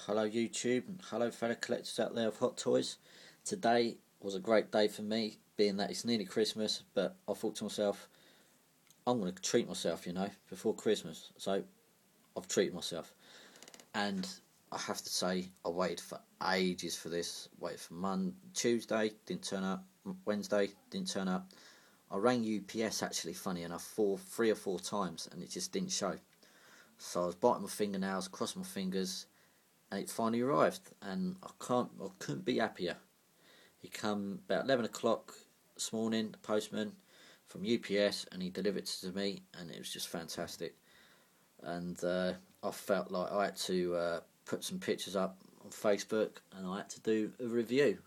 Hello YouTube, and hello fellow collectors out there of hot toys. Today was a great day for me, being that it's nearly Christmas, but I thought to myself, I'm going to treat myself, before Christmas. So I've treated myself, and I have to say I waited for ages for this. Waited for Tuesday, didn't turn up. Wednesday, didn't turn up. I rang UPS actually, funny enough, 3 or 4 times, and it just didn't show. So I was biting my fingernails, crossing my fingers, and it finally arrived, and I couldn't be happier. He come about 11 o'clock this morning, the postman from UPS, and he delivered it to me, and it was just fantastic. And I felt like I had to put some pictures up on Facebook, and I had to do a review,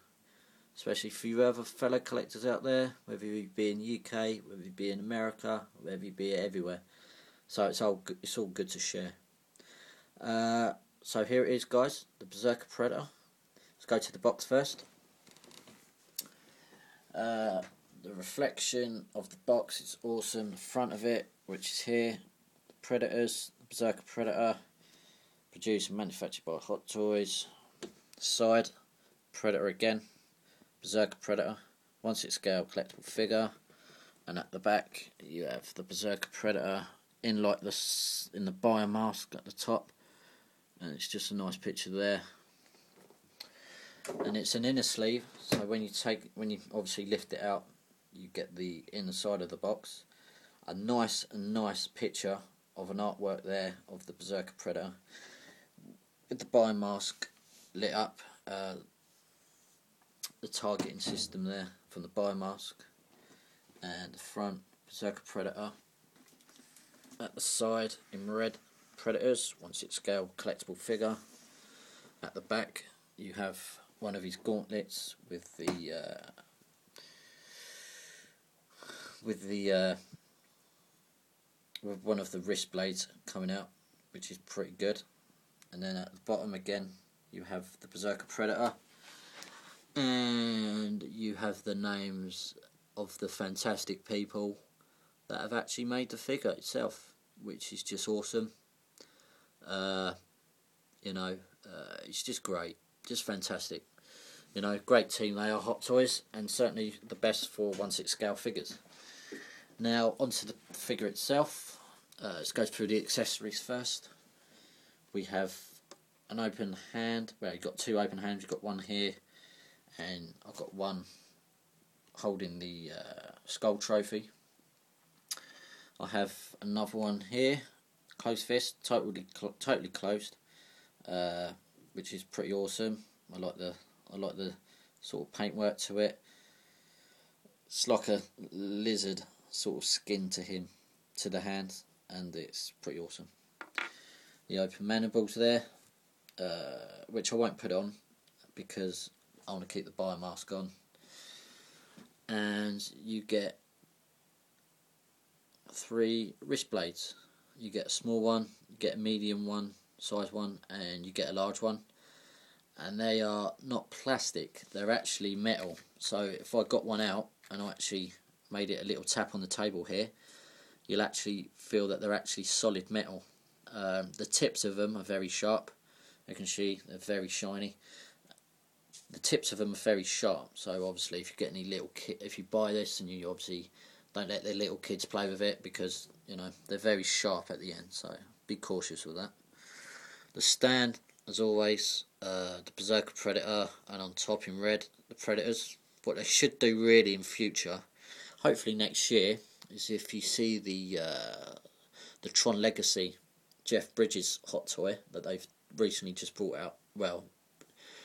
especially for you other fellow collectors out there, whether you be in UK, whether you be in America, whether you be everywhere. So it's all good to share. So here it is, guys, the Berserker Predator. Let's go to the box first. The reflection of the box is awesome. The front of it, which is here, the Predators, the Berserker Predator, produced and manufactured by Hot Toys. Side, Predator again, Berserker Predator, 1/6 scale collectible figure, and at the back you have the Berserker Predator in like this in the biomask at the top, and it's just a nice picture there. And it's an inner sleeve, so when you obviously lift it out, you get the inner side of the box. A nice picture of an artwork there of the Berserker Predator with the biomask lit up, the targeting system there from the biomask, and the front Berserker Predator. At the side in red, Predators, 1/6 scale collectible figure. At the back you have one of his gauntlets with one of the wrist blades coming out, which is pretty good. And then at the bottom again you have the Berserker Predator, and you have the names of the fantastic people that have actually made the figure itself, which is just awesome. It's just great, just fantastic. Great team they are, Hot Toys, and certainly the best for 1/6 scale figures. Now onto the figure itself. Let's go through the accessories first. We have an open hand. Well, you've got 2 open hands. You've got one here, and I've got one holding the skull trophy. I have another one here, closed fist, totally closed, which is pretty awesome. I like the sort of paintwork to it. It's like a lizard sort of skin to the hand, and it's pretty awesome. The open mandibles there, which I won't put on because I want to keep the biomask on. And you get 3 wrist blades. You get a small one, you get a medium one, size one, and you get a large one. And they are not plastic, they're actually metal. So if I got one out and I actually made it a little tap on the table here, you'll actually feel that they're actually solid metal. The tips of them are very sharp. You can see they're very shiny. The tips of them are very sharp, so obviously if you get any little if you buy this, and you obviously don't let their little kids play with it, because they're very sharp at the end, so be cautious with that. The stand, as always, the Berserker Predator, and on top in red, the Predators. What they should do really in future, hopefully next year, is if you see the Tron Legacy Jeff Bridges hot toy that they've recently just brought out,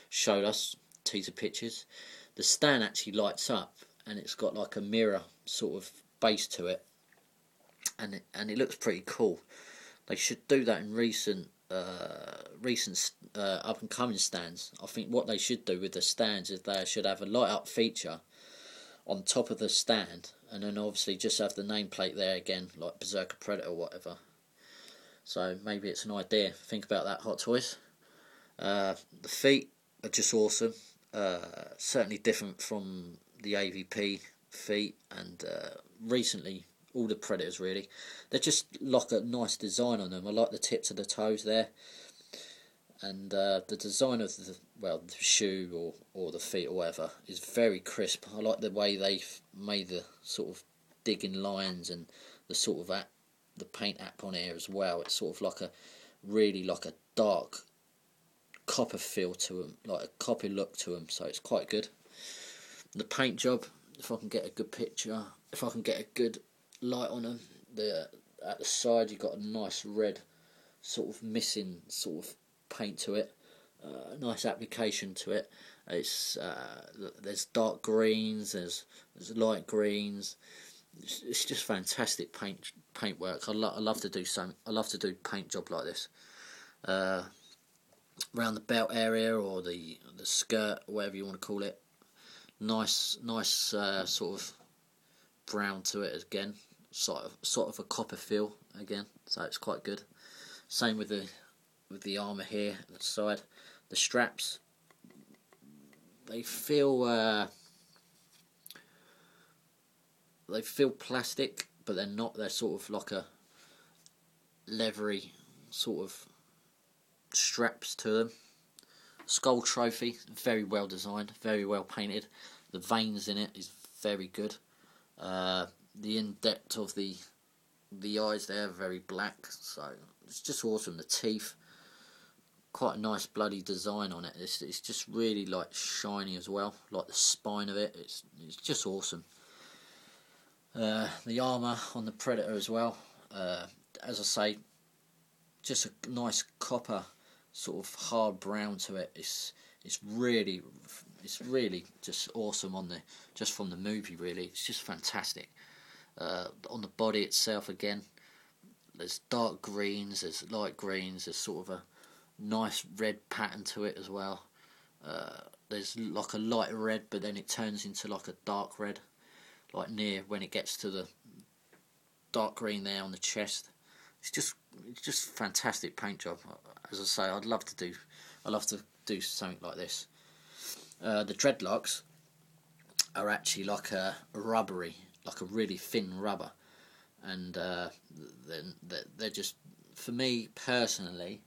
showed us teaser pictures, the stand actually lights up, and it's got like a mirror sort of base to it, and it looks pretty cool. They should do that in recent up and coming stands. I think what they should do with the stands is they should have a light up feature on top of the stand, and then obviously just have the nameplate there again, like Berserker Predator or whatever. So maybe it's an idea. Think about that, Hot Toys. The feet are just awesome. Certainly different from the AVP feet, and recently all the Predators really. They're just like a nice design on them. I like the tips of the toes there. and the design of the shoe or the feet or whatever is very crisp. I like the way they've made the sort of digging lines and the sort of the paint app on here as well. It's sort of like a really like a dark copper feel to them, like a copper look to them, so it's quite good. The paint job, if I can get a good picture, if I can get a good light on them, at the side you've got a nice red sort of missing sort of paint to it, nice application to it. It's there's dark greens, there's light greens. It's just fantastic paint work. I love to do something. I love to do paint job like this. Around the belt area or the skirt, whatever you want to call it. Nice sort of brown to it again. Sort of a copper feel again. So it's quite good. Same with the armour here at the side. The straps, they feel plastic, but they're not. They're sort of like a leathery sort of straps to them. Skull trophy, very well designed, very well painted. The veins in it is very good. The in-depth of the eyes there, very black, so it's just awesome. The teeth, quite a nice bloody design on it. It's just really like shiny as well, like the spine of it. It's just awesome. The armour on the Predator as well. As I say, just a nice copper sort of hard brown to it. It's really just awesome just from the movie. Really, it's just fantastic. On the body itself again, there's dark greens, there's light greens, there's sort of a nice red pattern to it as well. There's like a light red, but then it turns into like a dark red, like near when it gets to the dark green there on the chest. It's just fantastic paint job. As I say, I'd love to do something like this. The dreadlocks are actually like a rubbery, like a really thin rubber, and then they're just, for me personally,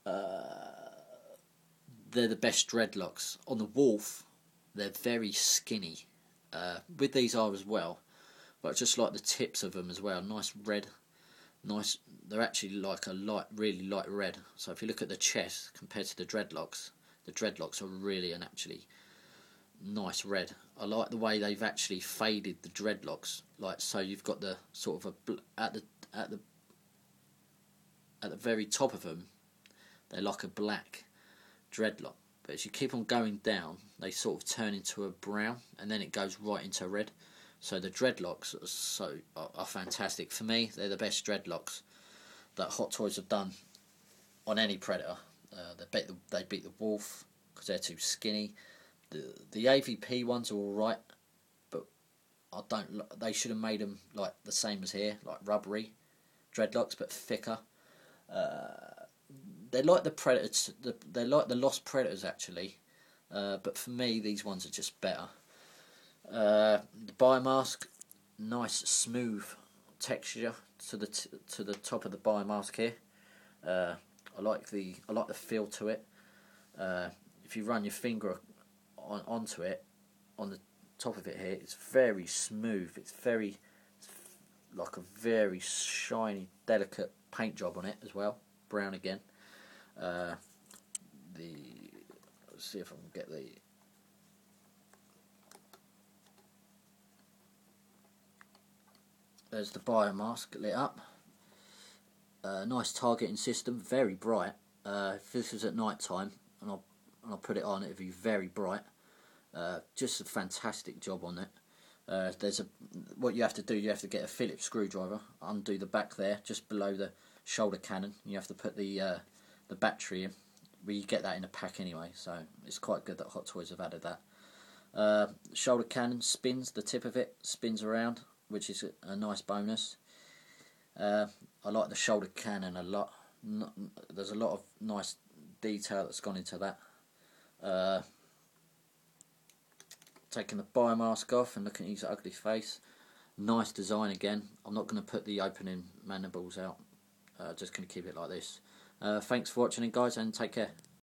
they're the best dreadlocks. On the Wolf, they're very skinny. With these are as well, but I just like the tips of them as well. Nice red. Nice, they're actually like a really light red. So if you look at the chest compared to the dreadlocks are really an actually nice red. I like the way they've actually faded the dreadlocks. Like, so you've got the sort of at the very top of them, they're like a black dreadlock. But as you keep on going down, they sort of turn into a brown, and then it goes right into red. So the dreadlocks are fantastic. For me, they're the best dreadlocks that Hot Toys have done on any Predator. They beat the Wolf because they're too skinny. The AVP ones are alright, but they should have made them like the same as here, like rubbery dreadlocks, but thicker. They're like the Predators. They're like the Lost Predators actually, but for me, these ones are just better. The biomask, nice smooth texture to the top of the biomask here. I like the feel to it. If you run your finger onto it, on the top of it here, it's very smooth. It's like a very shiny, delicate paint job on it as well. Brown again. Let's see if I can get the. There's the biomask lit up. Nice targeting system, very bright. If this was at night time and I'll put it on, it'd be very bright. Just a fantastic job on it. What you have to do, you have to get a Phillips screwdriver, undo the back there, just below the shoulder cannon. You have to put the battery in. We get that in a pack anyway, so it's quite good that Hot Toys have added that. Shoulder cannon spins, the tip of it spins around, which is a nice bonus. I like the shoulder cannon a lot. There's a lot of nice detail that's gone into that. Taking the biomask off and looking at his ugly face. Nice design again. I'm not going to put the opening mandibles out. Just going to keep it like this. Thanks for watching, guys, and take care.